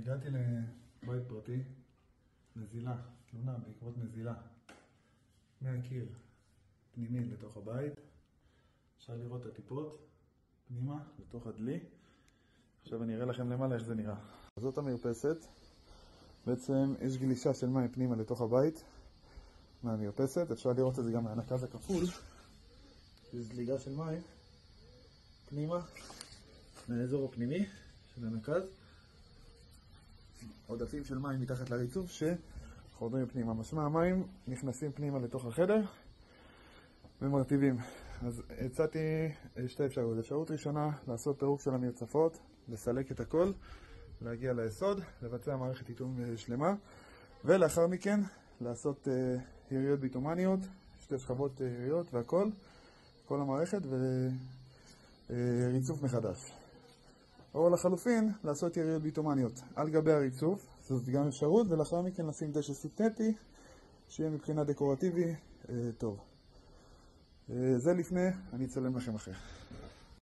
הגעתי לבית פרטי, נזילה, תלונה בעקבות נזילה מהקיר פנימי לתוך הבית. אפשר לראות את הטיפות פנימה לתוך הדלי. עכשיו אני אראה לכם למעלה איך זה נראה. זאת המרפסת. בעצם יש גלישה של מים פנימה לתוך הבית מהמרפסת. אפשר לראות את זה גם מהנקז הכפול. יש זליגה של מים פנימה מהאזור הפנימי של הנקז. עודפים של מים מתחת לריצוף שחודרים פנימה. משמע המים נכנסים פנימה לתוך החדר ומרטיבים. אז הצעתי שתי אפשרויות. אפשרות ראשונה, לעשות פירוק של המרצפות, לסלק את הכל, להגיע ליסוד, לבצע מערכת איתום שלמה, ולאחר מכן לעשות יריות ביטומניות, שתי שכבות יריות והכל, כל המערכת וריצוף מחדש. או לחלופין, לעשות יריות ביטומניות על גבי הריצוף, זאת גם אפשרות, ולאחר מכן לשים דשא סינתטי, שיהיה מבחינה דקורטיבי טוב. זה לפני, אני אצלם לכם אחרי.